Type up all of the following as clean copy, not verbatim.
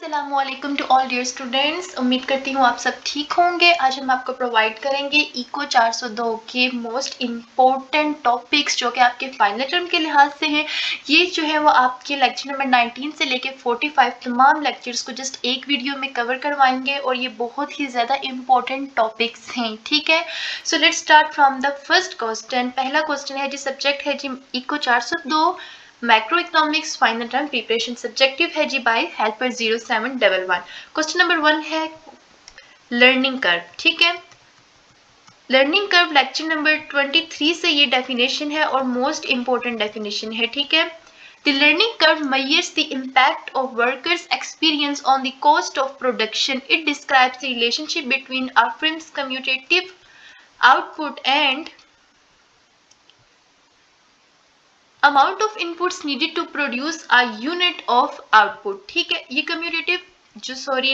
अस्सलामुअलैकुम to all dear students. उम्मीद करती हूँ आप सब ठीक होंगे। आज हम आपको प्रोवाइड करेंगे इको 402 के मोस्ट इम्पोर्टेंट टॉपिक्स जो कि आपके फाइनल टर्म के लिहाज से हैं। ये जो है वो आपके लेक्चर नंबर 19 से लेके 45 तमाम लेक्चर्स को जस्ट एक वीडियो में कवर करवाएंगे और ये बहुत ही ज़्यादा इम्पोर्टेंट टॉपिक्स हैं। ठीक है, so let's start from the first question. पहला क्वेश्चन है जी, सब्जेक्ट है जी eco 402, macro economics final term preparation, subjective है जी बाय हेल्पर 0711। क्वेश्चन नंबर 1 है लर्निंग कर्व। ठीक है, लर्निंग कर्व लेक्चर नंबर 23 से ये डेफिनेशन है और मोस्ट इंपोर्टेंट डेफिनेशन है। ठीक है, The learning curve measures the impact of workers' experience on the cost of production. It describes the relationship between a firm's cumulative output and amount of inputs needed to produce a unit of output। ठीक है, ये commutative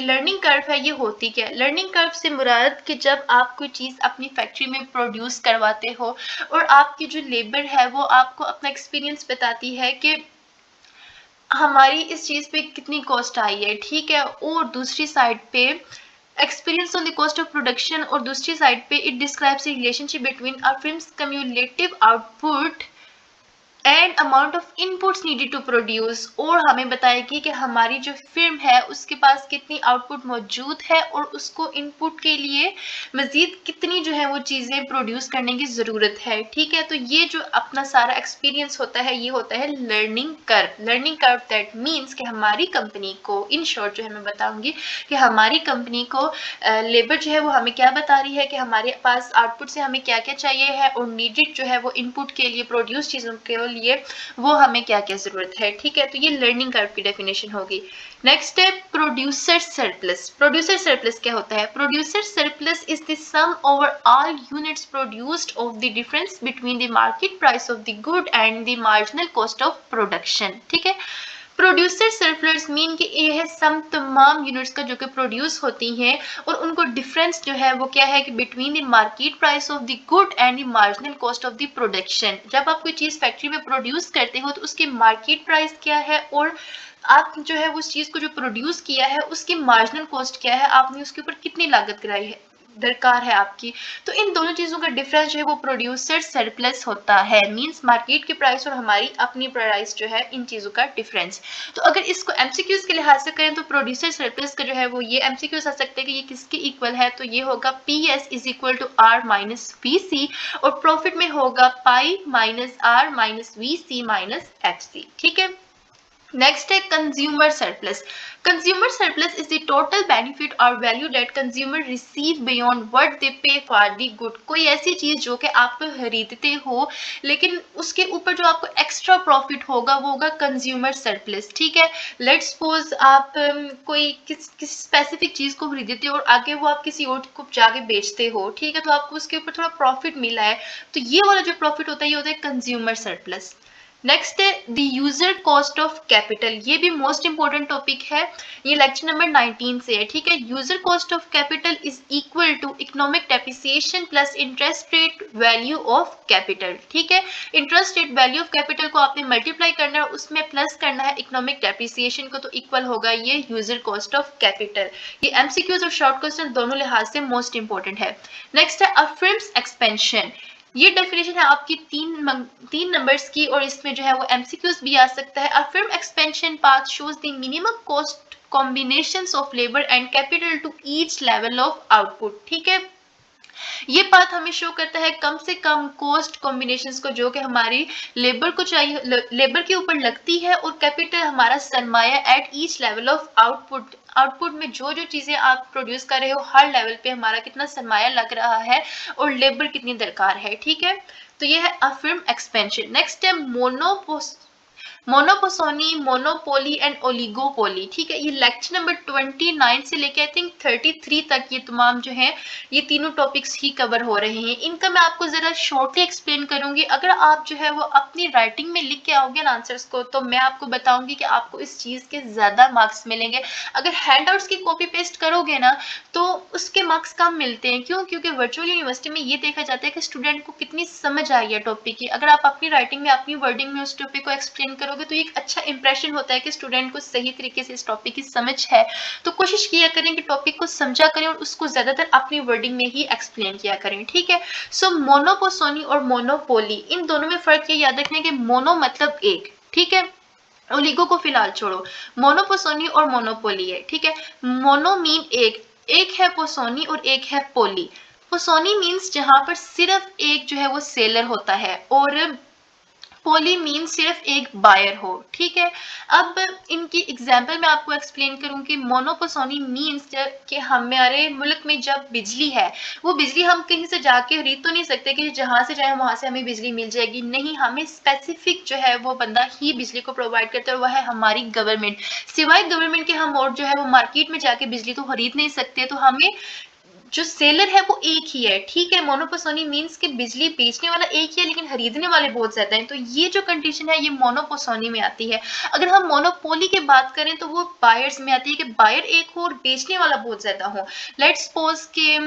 learning curve है, ये होती क्या है? Learning curve से मुराद कि जब आप कोई चीज़ अपनी फैक्ट्री में प्रोड्यूस करवाते हो और आपकी जो लेबर है वो आपको अपना एक्सपीरियंस बताती है कि हमारी इस चीज़ पे कितनी कॉस्ट आई है। ठीक है, और दूसरी साइड पे experience on the cost of production, और दूसरी साइड पे it describes the relationship between a firm's cumulative output and amount of inputs needed to produce, और हमें बताएगी कि हमारी जो फिल्म है उसके पास कितनी आउटपुट मौजूद है और उसको इनपुट के लिए मजीद कितनी जो है वो चीज़ें प्रोड्यूस करने की ज़रूरत है। ठीक है, तो ये जो अपना सारा एक्सपीरियंस होता है ये होता है learning curve. Learning curve that means कि हमारी कंपनी को, इन शॉर्ट जो है मैं बताऊंगी कि हमारी कंपनी को लेबर जो है वो हमें क्या बता रही है कि हमारे पास आउटपुट से हमें क्या क्या चाहिए है और नीडेड जो है वो इनपुट के लिए, प्रोड्यूस चीज़ों के लिए वो हमें क्या क्या ज़रूरत है। ठीक है, तो ये लर्निंग कर्व की डेफिनेशन होगी। नेक्स्ट है प्रोड्यूसर सरप्लस। प्रोड्यूसर सरप्लस क्या होता है? Producer surplus is the sum over all units produced of the difference between the market price of the good and the marginal cost of production. ठीक है, producer surplus mean कि ये है सम तमाम units का जो कि प्रोड्यूस होती हैं और उनको डिफरेंस जो है वो क्या है कि between the market price of the good and the marginal cost of the production. जब आप कोई चीज़ फैक्ट्री में प्रोड्यूस करते हो तो उसकी मार्केट प्राइस क्या है और आप जो है उस चीज़ को जो प्रोड्यूस किया है उसकी मार्जिनल कॉस्ट क्या है, आपने उसके ऊपर कितनी लागत कराई है, दरकार है आपकी। तो इन दोनों चीज़ों का डिफरेंस जो है वो प्रोड्यूसर सरप्लस होता है, मींस मार्केट की प्राइस और हमारी अपनी प्राइस जो है इन चीज़ों का डिफरेंस। तो अगर इसको एमसीक्यूज के लिहाज से करें तो प्रोड्यूसर सरप्लस का जो है वो ये एमसीक्यूज आ सकते हैं कि ये किसके इक्वल है, तो ये होगा PS is equal to R minus VC, और प्रॉफिट में होगा pi minus R minus VC minus FC। ठीक है, नेक्स्ट है consumer surplus. Consumer surplus is the total benefit और value that consumer receive beyond what they pay for the good. कोई ऐसी चीज जो कि आप खरीदते हो लेकिन उसके ऊपर जो आपको एक्स्ट्रा प्रॉफिट होगा वो होगा कंज्यूमर सरप्लस। ठीक है, लेट्स सपोज आप कोई किस स्पेसिफिक चीज को खरीदते हो और आगे वो आप किसी और को जाके बेचते हो। ठीक है, तो आपको उसके ऊपर थोड़ा प्रॉफिट मिला है, तो ये वाला जो प्रॉफिट होता है ये होता है कंज्यूमर सरप्लस। नेक्स्ट है the user cost of capital. ये भी मोस्ट इंपॉर्टेंट टॉपिक है, ये लेक्चर नंबर 19 से है। ठीक है, user cost of capital is equal to economic depreciation plus interest rate value of capital. ठीक है, interest rate value of capital को आपने मल्टीप्लाई करना है, उसमें प्लस करना है इकोनॉमिक डेप्रिसिएशन को, तो इक्वल होगा ये यूजर कॉस्ट ऑफ कैपिटल। ये एमसीक्यूज और शॉर्ट क्वेश्चन दोनों लिहाज से मोस्ट इंपॉर्टेंट है। नेक्स्ट है अ फिर्म्स एक्सपेंशन। ये डेफिनेशन है आपकी तीन नंबर्स की और इसमें जो है वो एमसीक्यूज भी आ सकता है। A firm's expansion path shows the minimum cost combinations of labour and capital to each level of output. ठीक है, ये पाथ हमें शो करता है कम से कम कॉस्ट कॉम्बिनेशंस को जो कि हमारी लेबर को चाहिए, लेबर के ऊपर लगती है, और कैपिटल हमारा सरमाया at each level of output. Output में जो जो चीजें आप प्रोड्यूस कर रहे हो हर लेवल पे हमारा कितना सरमाया लग रहा है और लेबर कितनी दरकार है। ठीक है, तो ये है अफर्म एक्सपेंशन। नेक्स्ट है मोनोपोसोनी, मोनोपोली एंड ओलिगोपोली। ठीक है, ये लेक्चर नंबर 29 से लेके आई थिंक 33 तक ये तमाम जो है ये तीनों टॉपिक्स ही कवर हो रहे हैं। इनका मैं आपको जरा शॉर्टली एक्सप्लेन करूंगी। अगर आप जो है वो अपनी राइटिंग में लिख के आओगे ना आंसर्स को, तो मैं आपको बताऊंगी कि आपको इस चीज के ज्यादा मार्क्स मिलेंगे। अगर हैंडआउट्स की कॉपी पेस्ट करोगे ना तो उसके मार्क्स कम मिलते हैं। क्यों? क्योंकि वर्चुअल यूनिवर्सिटी में ये देखा जाता है कि स्टूडेंट को कितनी समझ आई है टॉपिक की। अगर आप अपनी राइटिंग में, अपनी वर्डिंग में उस टॉपिक को एक्सप्लेन करोगे करोगे तो एक अच्छा इंप्रेशन होता है कि स्टूडेंट को सही तरीके से इस टॉपिक की समझ है। तो कोशिश किया करें कि टॉपिक को समझा करें और उसको ज्यादातर अपनी वर्डिंग में ही एक्सप्लेन किया करें, ठीक है। सो मोनोपोसोनी और मोनोपोली, इन दोनों में फर्क ये याद रखना है कि मोनो मतलब एक, ठीक है, ओलिगो को फिलहाल छोड़ो, मोनोपोसोनी और मोनोपोली है, ठीक है। मोनो मीन एक है पोसोनी और एक है पोली। पोसोनी मीन्स जहां पर सिर्फ एक जो है वो सेलर होता है, और पोली मीन सिर्फ एक बायर हो, ठीक है। अब इनकी एग्जाम्पल मैं आपको एक्सप्लेन करूं कि मोनोपोसोनी मीन्स कि हमारे मुल्क में जब बिजली है, वो बिजली हम कहीं से जाके खरीद तो नहीं सकते कि जहां से चाहे वहां से हमें बिजली मिल जाएगी, नहीं, हमें स्पेसिफिक जो है वो बंदा ही बिजली को प्रोवाइड करता है, और वह है हमारी गवर्नमेंट। सिवाय गवर्नमेंट के हम और जो है वो मार्केट में जाके बिजली तो खरीद नहीं सकते, तो हमें जो सेलर है वो एक ही है, ठीक है। मोनोपोसोनी मींस कि बिजली बेचने वाला एक ही है लेकिन खरीदने वाले बहुत ज्यादा हैं, तो ये जो कंडीशन है ये मोनोपोसोनी में आती है। अगर हम मोनोपोली की बात करें तो वो बायर्स में आती है कि बायर एक हो और बेचने वाला बहुत ज्यादा हो। लेट्स सपोज के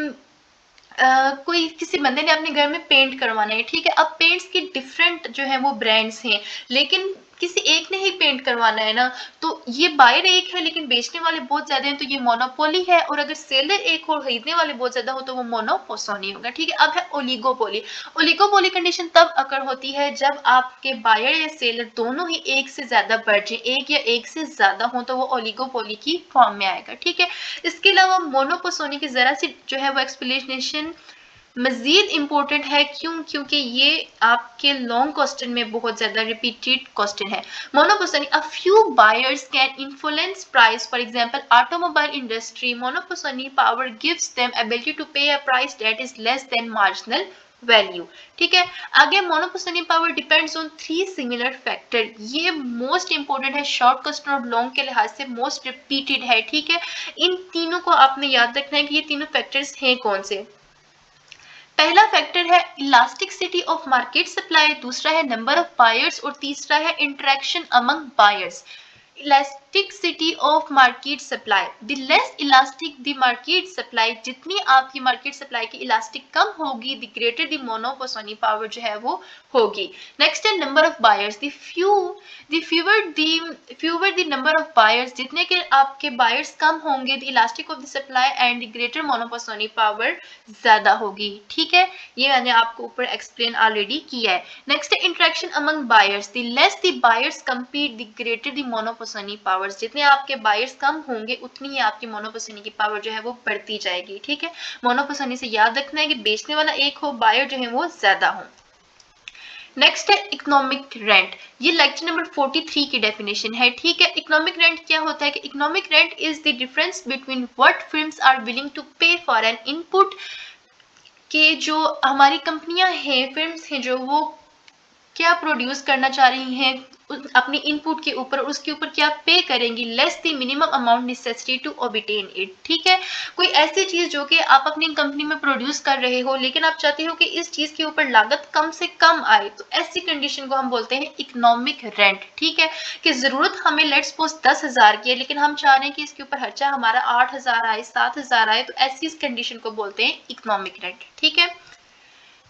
कोई किसी बंदे ने अपने घर में पेंट करवाना है, ठीक है। अब पेंट्स की डिफरेंट जो है वो ब्रांड्स हैं, लेकिन किसी एक ने ही पेंट करवाना है ना, तो ये बायर एक है लेकिन बेचने वाले बहुत ज्यादा हैं, तो ये मोनोपोली है। और अगर सेलर एक और खरीदने वाले बहुत ज्यादा हो तो वो मोनोपोसोनी होगा, ठीक है। अब है ओलिगोपोली। ओलिगोपोली कंडीशन तब अकर होती है जब आपके बायर या सेलर दोनों ही एक से ज्यादा बढ़ जाए, एक या एक से ज्यादा हो, तो वो ओलिगोपोली की फॉर्म में आएगा, ठीक है। इसके अलावा मोनोपोसोनी की जरा सी जो है वो एक्सप्लेनेशन मजीद इम्पोर्टेंट है, क्योंकि ये आपके लॉन्ग क्वेश्चन में बहुत ज्यादा रिपीटेड क्वेश्चन है। Monopsony, a few buyers can influence price, for example automobile industry, monopsony power gives them ability to pay a price that is less than marginal value, ठीक है। आगे monopsony power depends on 3 similar factor, ये most important है, short question और long के लिहाज से most repeated है, ठीक है। इन तीनों को आपने याद रखना है कि ये तीनों फैक्टर्स हैं कौन से। पहला फैक्टर है इलास्टिसिटी ऑफ मार्केट सप्लाई, दूसरा है नंबर ऑफ बायर्स और तीसरा है interaction among buyers. Elasticity of market supply, the less elastic the market supply, जितनी आपकी मार्केट सप्लाई की इलास्टिक कम होगी, the greater the monopsony power जो है वो होगी। नेक्स्ट है number of buyers, fewer the number of buyers, जितने के आपके बायर्स कम होंगे, the elastic of the supply and the greater monopsony power ज्यादा होगी, ठीक है। ये मैंने आपको ऊपर एक्सप्लेन ऑलरेडी किया है। नेक्स्ट है interaction among buyers, the less the buyers compete, the greater the monopsony powers, जितने आपके बायर्स कम होंगे उतनी ही आपकी मोनोपोसोनी की पावर जो है वो बढ़ती जाएगी, ठीक है। मोनोपोसोनी से याद रखना है कि बेचने वाला एक हो, बायर जो है वो ज्यादा हो। नेक्स्ट है इकोनॉमिक रेंट, ये लेक्चर नंबर 43 की डेफिनेशन है, ठीक है। इकोनॉमिक रेंट क्या होता है कि economic rent is the difference between what firms are willing to pay for an input, के जो हमारी कंपनियां हैं, फिर्म्स हैं, जो वो क्या प्रोड्यूस करना चाह रही हैं अपनी इनपुट के ऊपर, उसके ऊपर क्या पे करेंगी, less the minimum amount necessity to obtain it, ठीक है। कोई ऐसी चीज जो कि आप अपनी कंपनी में प्रोड्यूस कर रहे हो लेकिन आप चाहते हो कि इस चीज के ऊपर लागत कम से कम आए, तो ऐसी कंडीशन को हम बोलते हैं इकोनॉमिक रेंट, ठीक है। कि जरूरत हमें लेट्स सपोज 10,000 की है लेकिन हम चाह रहे हैं कि इसके ऊपर खर्चा हमारा 8,000 आए, 7,000 आए, तो ऐसी कंडीशन को बोलते हैं इकोनॉमिक रेंट, ठीक है।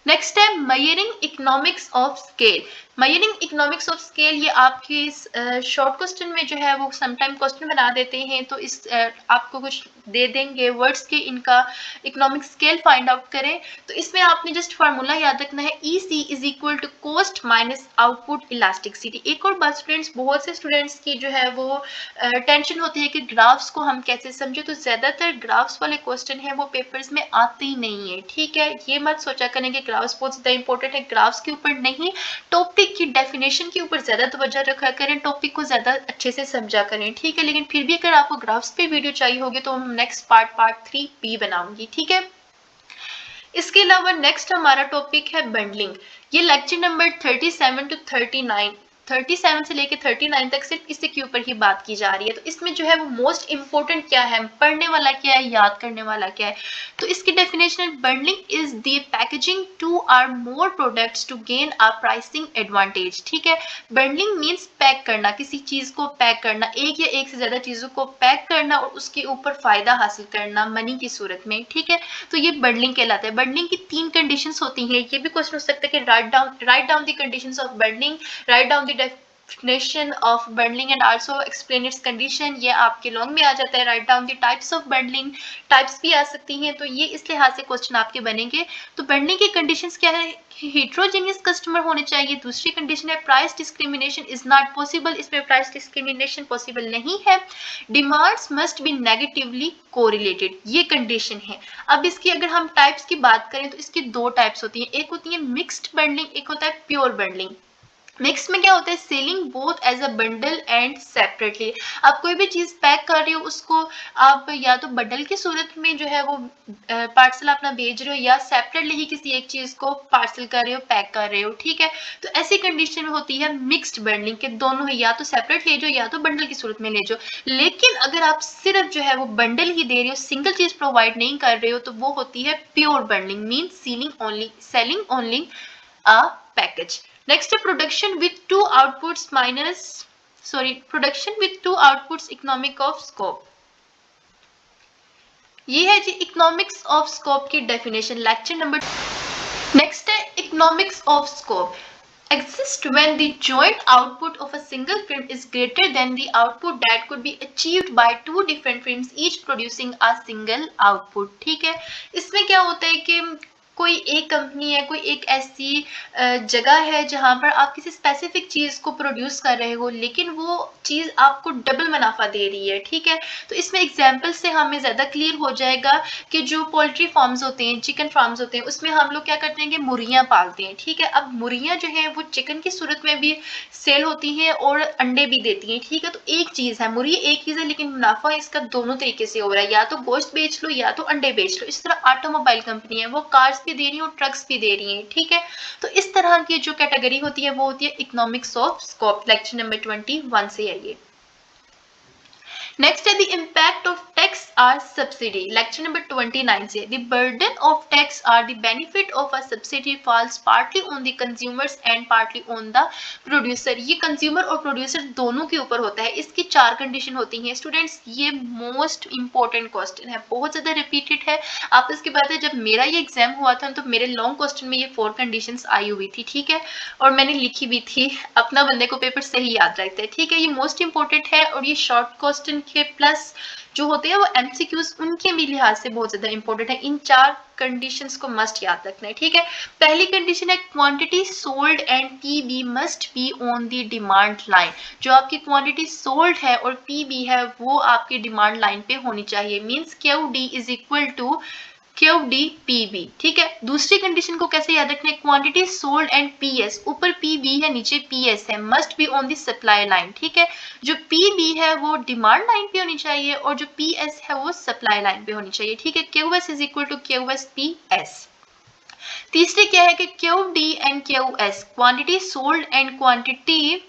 नेक्स्ट है measuring economics of scale. Measuring economics of scale, ये आपके इस शॉर्ट क्वेश्चन में जो है वो समटाइम क्वेश्चन बना देते हैं, तो इस आपको कुछ दे देंगे वर्ड्स के, इनका इकोनॉमिक स्केल फाइंड आउट करें, तो इसमें आपने जस्ट फार्मूला याद रखना है, EC is equal to cost minus output elasticity. एक और बात स्टूडेंट्स, बहुत से स्टूडेंट्स की जो है वो टेंशन होती है कि ग्राफ्स को हम कैसे समझे, तो ज्यादातर ग्राफ्स वाले क्वेश्चन है वो पेपर्स में आते ही नहीं है, ठीक है। ये मत सोचा करें कि ग्राफ्स बहुत ज्यादा इंपॉर्टेंट है, ग्राफ्स के ऊपर नहीं, टॉपिक की डेफिनेशन के ऊपर ज्यादा तवज्जो रखा करें, टॉपिक को ज्यादा अच्छे से समझा करें, ठीक है। लेकिन फिर भी अगर आपको ग्राफ्स पे वीडियो चाहिए होगी तो हम नेक्स्ट पार्ट 3B बनाऊंगी, ठीक है। इसके अलावा नेक्स्ट हमारा टॉपिक है बंडलिंग, ये लेक्चर नंबर 37 से लेके 39 तक सिर्फ इसी के ऊपर ही बात की जा रही है। तो इसमें जो है वो मोस्ट इंपोर्टेंट क्या है, पढ़ने वाला क्या है, याद करने वाला क्या है, तो इसकी definition, bundling is the packaging two or more products to gain a pricing advantage, ठीक है। बंडलिंग मीन्स पैक करना, किसी चीज को पैक करना, एक या एक से ज्यादा चीजों को पैक करना और उसके ऊपर फायदा हासिल करना मनी की सूरत में, ठीक है। तो ये बंडलिंग कहलाता है। बंडलिंग की 3 कंडीशंस होती हैं, ये भी क्वेश्चन हो सकता है कि write down the conditions of bundling, write down the definition of bundling and also explain it's condition, ये आपके लॉन्ग में आ जाता है। Write down the types of bundling, types भी आ सकती हैं, तो ये इस लिहाज से क्वेश्चन आपके बनेंगे। तो बंडलिंग की कंडीशंस क्या है, हेट्रोजेनियस कस्टमर होने चाहिए। दूसरी कंडीशन है price discrimination is not possible, इसमें प्राइस डिस्क्रिमिनेशन पॉसिबल नहीं है। Demands must be negatively correlated, ये कंडीशन है। अब इसकी अगर हम टाइप्स की बात करें तो इसकी दो टाइप्स होती हैं, एक होती है मिक्स्ड बंडलिंग, एक होता है प्योर बंडलिंग। मिक्स में क्या होता है, selling both as a bundle and separately. आप कोई भी चीज पैक कर रहे हो उसको आप या तो बंडल की सूरत में जो है वो पार्सल अपना भेज रहे हो, या सेपरेटली ही किसी एक चीज को पार्सल कर रहे हो, पैक कर रहे हो, ठीक है। तो ऐसी कंडीशन में होती है मिक्स्ड बंडलिंग के दोनों ही, या तो सेपरेट ले जाओ या तो बंडल की सूरत में ले जाओ। लेकिन अगर आप सिर्फ जो है वो बंडल ही दे रहे हो, सिंगल चीज प्रोवाइड नहीं कर रहे हो, तो वो होती है pure bundling, mean selling only a package. Next, production with two outputs production with two outputs economic of scope. ये है जी इकोनॉमिक्स ऑफ स्कोप की डेफिनेशन, लेक्चर नंबर। नेक्स्ट है economics of scope exist when the joint output of a single film is greater than the output that could be achieved by two different films each producing a single output। ठीक है, इसमें क्या होता है कि कोई एक कंपनी है, कोई एक ऐसी जगह है जहां पर आप किसी स्पेसिफिक चीज को प्रोड्यूस कर रहे हो, लेकिन वो चीज आपको डबल मुनाफा दे रही है, ठीक है। तो इसमें एग्जांपल से हमें ज्यादा क्लियर हो जाएगा कि जो पोल्ट्री फार्म्स होते हैं, चिकन फार्म्स होते हैं, उसमें हम लोग क्या करते हैं कि मुर्गियां पालते हैं, ठीक है। अब मुर्गियां जो है वो चिकन की सूरत में भी सेल होती हैं और अंडे भी देती हैं, ठीक है। तो एक चीज है, मुर्गी एक चीज है, लेकिन मुनाफा इसका दोनों तरीके से हो रहा है, या तो गोश्त बेच लो या तो अंडे बेच लो। इस तरह ऑटोमोबाइल कंपनी है, वो कार्स भी दे रही है और ट्रक्स भी दे रही है, ठीक है। तो इस तरह की जो कैटेगरी होती है वो होती है economics of scope, lecture number 21 से है ये। नेक्स्ट है the impact of tax or subsidy, lecture number 29 से। The burden of tax or the benefit of a subsidy falls partly on the consumers and partly on the producer. ये consumer और producer दोनों के ऊपर होता है। इसकी चार कंडीशन होती हैं स्टूडेंट्स, ये मोस्ट इंपॉर्टेंट क्वेश्चन है, बहुत ज्यादा रिपीटेड है। आप इसके बाद जब मेरा ये एग्जाम हुआ था तो मेरे लॉन्ग क्वेश्चन में ये 4 कंडीशंस आई हुई थी, ठीक है, और मैंने लिखी भी थी, अपना बंदे को पेपर सही याद रखते हैं, ठीक है। ये मोस्ट इंपॉर्टेंट है और ये शॉर्ट क्वेश्चन के प्लस जो होते हैं वो एमसीक्यूज उनके भी लिहाज से बहुत ज्यादा इंपॉर्टेंट है। इन 4 कंडीशंस को मस्ट याद रखना है, ठीक है। पहली कंडीशन है quantity sold and PB must be on the demand line. जो आपकी क्वांटिटी सोल्ड है और पीबी है वो आपकी डिमांड लाइन पे होनी चाहिए, means QD is equal to QDPB, ठीक है। दूसरी कंडीशन को कैसे याद रखना है, क्वांटिटी सोल्ड एंड PS, ऊपर PB है नीचे PS है, must be on the supply line, ठीक है। जो PB है वो डिमांड लाइन पे होनी चाहिए और जो PS है वो सप्लाई लाइन पे होनी चाहिए, ठीक है। QS is equal to QSPS। तीसरी क्या है कि QD and QS, quantity sold and quantity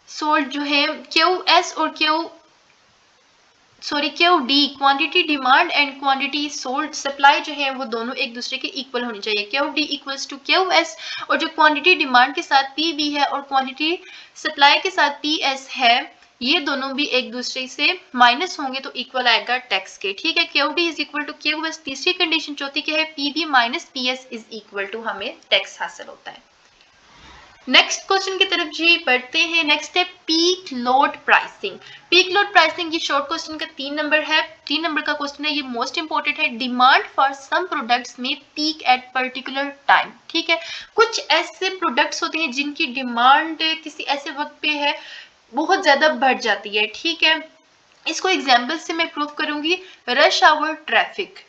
sold जो है, QS और QD quantity demand and quantity sold supply जो है वो दोनों एक दूसरे के इक्वल होनी चाहिए। QD इक्वल्स टू QS, और जो क्वांटिटी डिमांड के साथ PB है और क्वांटिटी सप्लाई के साथ PS है, ये दोनों भी एक दूसरे से माइनस होंगे तो इक्वल आएगा टैक्स के, ठीक है। QD is equal to QS। तीसरी कंडीशन चौथी क्या है, PB minus PS is equal to हमें टैक्स हासिल होता है। नेक्स्ट क्वेश्चन की तरफ जी बढ़ते हैं। नेक्स्ट है peak load pricing. Peak load pricing ये शॉर्ट क्वेश्चन का 3 नंबर है, 3 नंबर का क्वेश्चन है, ये मोस्ट इंपोर्टेंट है। डिमांड फॉर सम प्रोडक्ट्स में पीक एट पर्टिकुलर टाइम, ठीक है। कुछ ऐसे प्रोडक्ट्स होते हैं जिनकी डिमांड किसी ऐसे वक्त पे है बहुत ज्यादा बढ़ जाती है, ठीक है। इसको एग्जाम्पल से मैं प्रूव करूंगी। Rush hour traffic,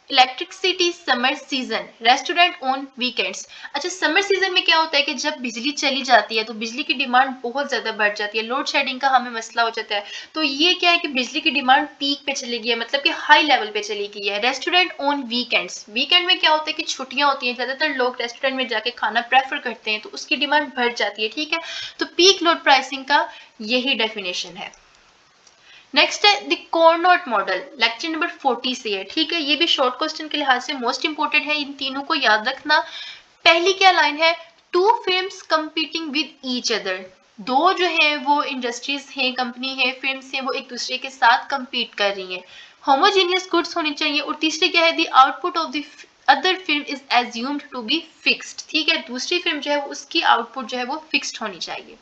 electricity summer season, restaurant on weekends. अच्छा, समर सीजन में क्या होता है कि जब बिजली चली जाती है तो बिजली की डिमांड बहुत ज्यादा बढ़ जाती है, लोड शेडिंग का हमें मसला हो जाता है। तो ये क्या है कि बिजली की डिमांड पीक पे चली गई है, मतलब कि हाई लेवल पे चली गई है। रेस्टोरेंट ऑन वीकेंड्स, वीकेंड में क्या होता है कि छुट्टियां होती हैं, ज्यादातर लोग रेस्टोरेंट में जाके खाना प्रेफर करते हैं, तो उसकी डिमांड बढ़ जाती है, ठीक है। तो पीक लोड प्राइसिंग का यही डेफिनेशन है। नेक्स्ट है the Cournot model, lecture number 40 से है, ठीक है। ये भी शॉर्ट क्वेश्चन के लिहाज से मोस्ट इंपोर्टेंट है, इन तीनों को याद रखना। पहली क्या लाइन है, two firms competing with each other. दो जो है वो इंडस्ट्रीज हैं, कंपनी है, फिल्म्स हैं, वो एक दूसरे के साथ कंपीट कर रही हैं। होमोजेनियस गुड्स होनी चाहिए। और तीसरी क्या है, the output of the other firm is assumed to be fixed, ठीक है, दूसरी फिल्म जो है उसकी आउटपुट जो है वो फिक्स्ड होनी चाहिए।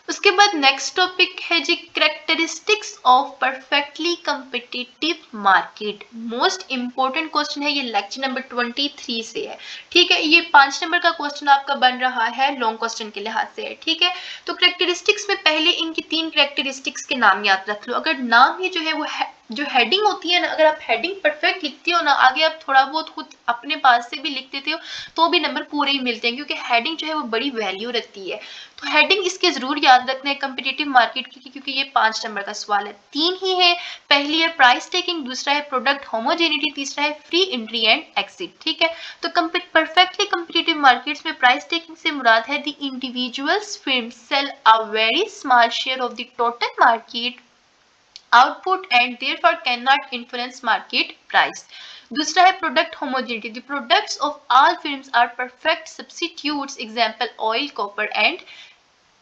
उसके बाद नेक्स्ट टॉपिक है जी characteristics of perfectly competitive market. Most important question है, ये लेक्चर नंबर 23 से है, ठीक है। ये 5 नंबर का क्वेश्चन आपका बन रहा है, लॉन्ग क्वेश्चन के लिहाज से है, ठीक है। तो कैरेक्टरिस्टिक्स में पहले इनकी 3 कैरेक्टरिस्टिक्स के नाम याद रख लो। अगर नाम ही जो है वो जो हेडिंग होती है ना, अगर आप हेडिंग परफेक्ट लिखते हो ना, आगे आप थोड़ा बहुत खुद अपने पास से भी लिख देते हो तो भी नंबर पूरे ही मिलते हैं, क्योंकि हेडिंग जो है वो बड़ी वैल्यू रखती है। तो हेडिंग इसके जरूर याद रखना है कम्पिटिटिव मार्केट की, क्योंकि ये 5 नंबर का सवाल है। 3 ही है, पहली है प्राइस टेकिंग, दूसरा है प्रोडक्ट होमोजेनिटी, तीसरा है फ्री एंट्री एंड एग्जिट, ठीक है। तो परफेक्टली कम्पिटिटिव मार्केट्स में प्राइस टेकिंग से मुराद है the individuals firm sell a very small share of the total market output and therefore cannot influence market price. दूसरा है product homogeneity, the products of all films are perfect substitutes, example oil, copper and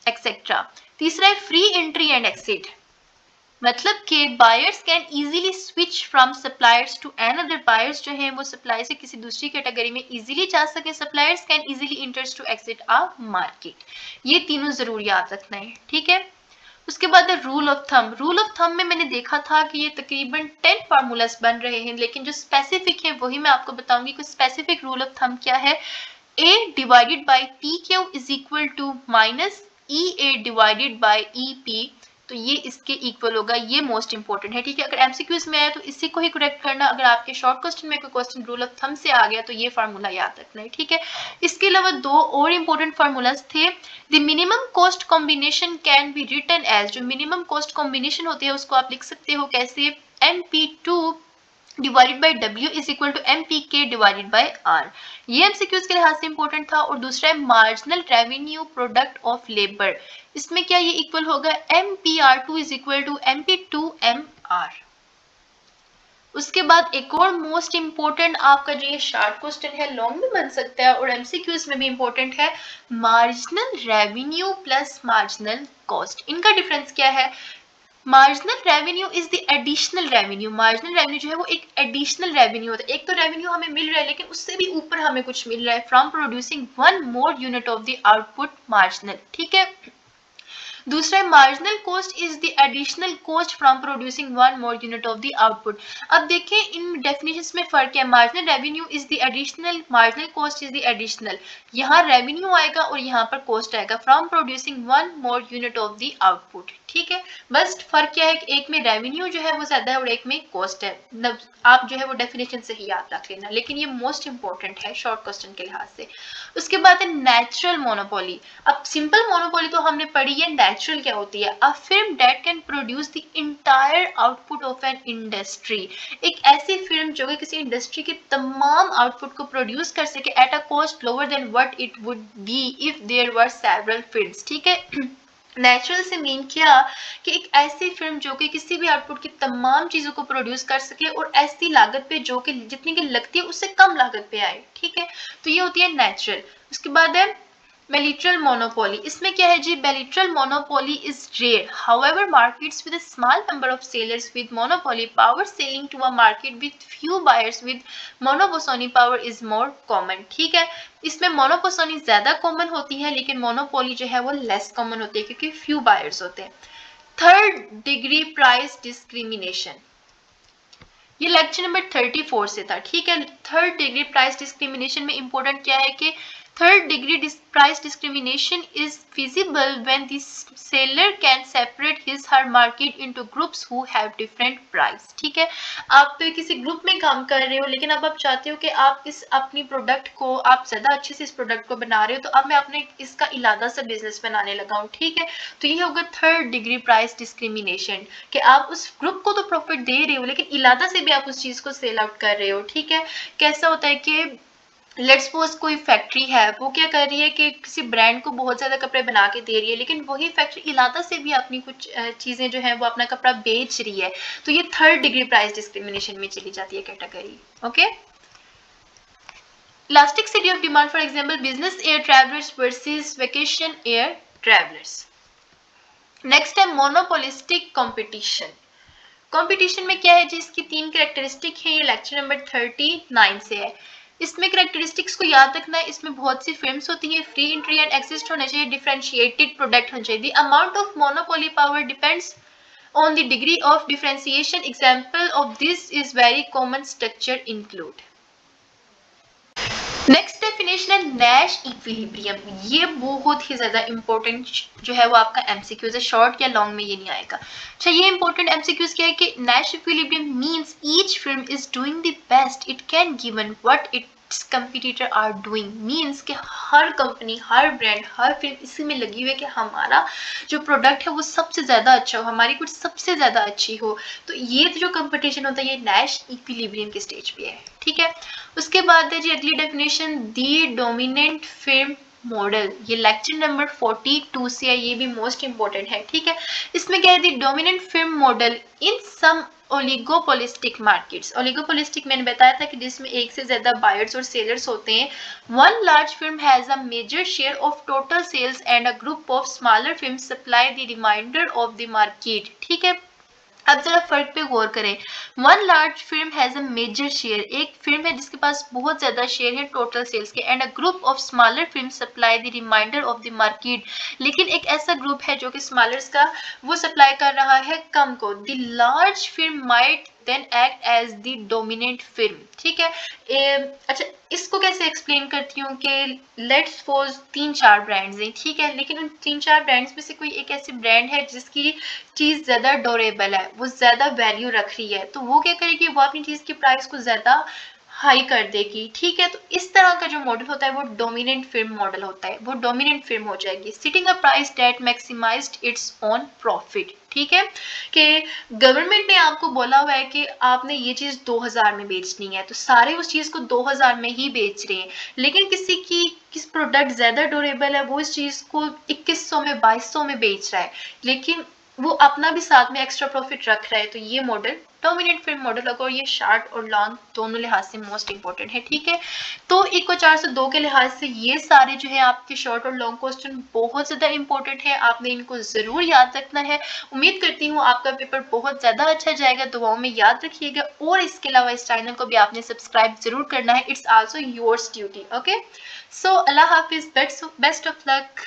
etc. तीसरा है free entry and exit, मतलब कि buyers can easily switch from suppliers to another, buyers जो हैं वो supply से किसी दूसरी कैटेगरी में इजीली जा सके, suppliers can easily enters to exit a market. ये तीनों जरूर याद रखना है, ठीक है। उसके बाद rule of thumb, rule of thumb में मैंने देखा था कि ये तकरीबन 10 फार्मूलास बन रहे हैं, लेकिन जो स्पेसिफिक है वही मैं आपको बताऊंगी। कुछ स्पेसिफिक रूल ऑफ थंब क्या है, A divided by T Q is equal to minus E A divided by E P, तो ये इसके इक्वल होगा, ये मोस्ट इंपॉर्टेंट है, ठीक है। अगर एमसीक्यूज में आया तो इसी को ही करेक्ट करना, अगर आपके शॉर्ट क्वेश्चन में कोई क्वेश्चन रूल ऑफ थंब से आ गया तो ये फार्मूला याद रखना है, ठीक है। इसके अलावा 2 और इंपॉर्टेंट फार्मूलाज थे। The minimum cost combination can be written as, जो मिनिमम कॉस्ट कॉम्बिनेशन होती है उसको आप लिख सकते हो कैसे, MP2 divided by W is equal to MPK divided by R। ये एमसीक्यूज के लिहाज से इंपॉर्टेंट था। और दूसरा है marginal revenue product of labour, इसमें क्या ये इक्वल होगा, MPR2 is equal to MP2MR। उसके बाद एक और मोस्ट इंपॉर्टेंट आपका जो ये शॉर्ट क्वेश्चन है, लॉन्ग में बन सकता है और एमसीक्यूज में भी इंपॉर्टेंट है, marginal revenue plus marginal cost. इनका डिफरेंस क्या है, marginal revenue is the additional revenue, marginal revenue जो है वो एक एडिशनल रेवेन्यू होता है, एक तो रेवेन्यू हमें मिल रहा है लेकिन उससे भी ऊपर हमें कुछ मिल रहा है, from producing 1 more unit of the output marginal, ठीक है। दूसरा है marginal cost is the additional cost from producing 1 more unit of the output. अब देखें इन डेफिनेशंस में फर्क है, marginal revenue is the additional, marginal cost is the additional, यहाँ रेवेन्यू आएगा और यहाँ पर कॉस्ट आएगा, from producing 1 more unit of the output, ठीक है। बस फर्क क्या है कि एक में रेवेन्यू जो है वो ज्यादा है और एक में कॉस्ट है, आप जो है वो डेफिनेशन से ही याद रख लेना, लेकिन ये मोस्ट इंपॉर्टेंट है शॉर्ट क्वेश्चन के लिहाज से। उसके बाद है नेचुरल मोनोपोली। अब सिंपल मोनोपोली तो हमने पढ़ी है, नेचुरल क्या होती है, a film that can produce the entire output of an industry, एक ऐसी फिल्म जो कि किसी इंडस्ट्री के तमाम आउटपुट को प्रोड्यूस कर सके at a cost lower than what it would be if there were several firms, ठीक है। नेचुरल से मीन क्या कि एक ऐसी फिल्म जो कि किसी भी आउटपुट की तमाम चीजों को प्रोड्यूस कर सके और ऐसी लागत पे जो कि जितनी की लगती है उससे कम लागत पे आए, ठीक है। तो ये होती है नेचुरल। उसके बाद है bilateral monopoly, इसमें क्या है जी, bilateral monopoly is rare, however markets with a small number of sellers with monopoly power selling to a market with few buyers with monopoly power is more common, ठीक है। इसमें monopoly ज्यादा common होती है लेकिन monopoly जो है वो लेस कॉमन होती है क्योंकि few buyers होते हैं। थर्ड डिग्री प्राइस डिस्क्रिमिनेशन, ये लेक्चर नंबर 34 से था, ठीक है। थर्ड डिग्री प्राइस डिस्क्रिमिनेशन में इंपॉर्टेंट क्या है कि third degree price discrimination is feasible when the seller can separate his her market into groups who have different price, ठीक है। आप तो किसी ग्रुप में काम कर रहे हो लेकिन अब आप चाहते हो कि आप इस अपनी प्रोडक्ट को आप ज्यादा अच्छे से इस प्रोडक्ट को बना रहे हो, तो अब मैं अपने इसका इलादा सा बिजनेस बनाने लगा हूँ, ठीक है। तो ये होगा थर्ड डिग्री प्राइस डिस्क्रिमिनेशन, कि आप उस ग्रुप को तो प्रॉफिट दे रहे हो लेकिन इलादा से भी आप उस चीज को सेल आउट कर रहे हो, ठीक है। कैसा होता है कि लेट्स सपोज कोई फैक्ट्री है, वो क्या कर रही है कि किसी ब्रांड को बहुत ज्यादा कपड़े बना के दे रही है लेकिन वही फैक्ट्री इलादा से भी अपनी कुछ चीजें जो है वो अपना कपड़ा बेच रही है, तो ये थर्ड डिग्री प्राइस डिस्क्रिमिनेशन में चली जाती है category, okay. Elasticity of demand, for example, business air travelers versus vacation air travelers. Next है monopolistic competition. कंपटीशन में क्या है जी, इसकी 3 कैरेक्टरिस्टिक है, ये लेक्चर नंबर 39 से है। इसमें कैरेक्टरिस्टिक्स को याद रखना है, इसमें बहुत सी फिल्म्स होती है, फ्री एंट्री एंड एक्सिस्ट होना चाहिए, डिफरेंशिएटेड प्रोडक्ट होना चाहिए। The amount of monopoly power depends on the degree of differentiation. Example of this is very common structure include. Next definition है नैश इक्विलिब्रियम। ये बहुत ही ज्यादा इंपॉर्टेंट जो है वो आपका एमसीक्यूज है, शॉर्ट या लॉन्ग में ये नहीं आएगा। अच्छा, ये इंपॉर्टेंट एमसीक्यूज क्या है कि Nash equilibrium means each firm is doing the best it can given what its competitor are doing. Means कि हर कंपनी, हर ब्रांड, हर फिल्म इसी में लगी हुई है कि हमारा जो प्रोडक्ट है वो सबसे ज्यादा अच्छा हो, हमारी कुछ सबसे ज्यादा अच्छी हो। तो ये जो कंपटीशन होता है ये नैश इक्विलिब्रियम के स्टेज पे है, ठीक है। उसके बाद है जी अगली डेफिनेशन, दी डोमिनेंट फिल्म मॉडल। ये लेक्चर नंबर 42 से है, ये भी मोस्ट इंपॉर्टेंट है, ठीक है। इसमें क्या है, दी डोमिनेंट फिल्म मॉडल इन सम ओलिगोपोलिस्टिक मार्केट्स। ओलिगोपोलिस्टिक मैंने बताया था कि जिसमें एक से ज्यादा बायर्स और सेलर्स होते हैं। One large firm has a major share of total sales and a group of smaller firm supply the remainder of the market, ठीक है। अब जरा फर्क पे गौर करें। One large firm has a major share, एक फिल्म है जिसके पास बहुत ज्यादा शेयर है टोटल सेल्स के, and a group of smaller firm supply the remainder of the market. लेकिन एक ऐसा ग्रुप है जो कि स्मॉलर्स का वो सप्लाई कर रहा है कम को। The large firm might then act as the dominant firm, ठीक है। अच्छा, इसको कैसे एक्सप्लेन करती हूँ कि लेट्स सपोज 3-4 ब्रांड्स हैं, ठीक है, लेकिन उन 3-4 ब्रांड्स में से कोई एक ऐसी ब्रांड है जिसकी चीज ज्यादा ड्यूरेबल है, वो ज्यादा वैल्यू रख रही है, तो वो क्या करेगी, वो अपनी चीज की प्राइस को ज्यादा हाई कर देगी, ठीक है। तो इस तरह का जो मॉडल होता है वो डोमिनेंट फिल्म मॉडल होता है, वो डोमिनेंट फिल्म हो जाएगी। Sitting a price that maximised its own profit, ठीक है, कि गवर्नमेंट ने आपको बोला हुआ है कि आपने ये चीज 2000 में बेचनी है, तो सारे उस चीज को 2000 में ही बेच रहे हैं। लेकिन किस प्रोडक्ट ज्यादा ड्यूरेबल है वो इस चीज को 2100 में, 2200 में बेच रहा है, लेकिन वो अपना भी साथ में एक्स्ट्रा प्रॉफिट रख रहा है। तो ये मॉडल डोमिनेंट फिल्म मॉडल होगा, और ये शार्ट और लॉन्ग दोनों लिहाज से मोस्ट इंपॉर्टेंट है, ठीक है। तो इको 402 के लिहाज से ये सारे जो है आपके शॉर्ट और लॉन्ग क्वेश्चन बहुत ज्यादा इंपॉर्टेंट है, आपने इनको जरूर याद रखना है। उम्मीद करती हूँ आपका पेपर बहुत ज्यादा अच्छा जाएगा, दुआओं में याद रखिएगा। और इसके अलावा इस चैनल को भी आपने सब्सक्राइब जरूर करना है, it's also yours duty. Okay, so Allah Hafiz, best of luck.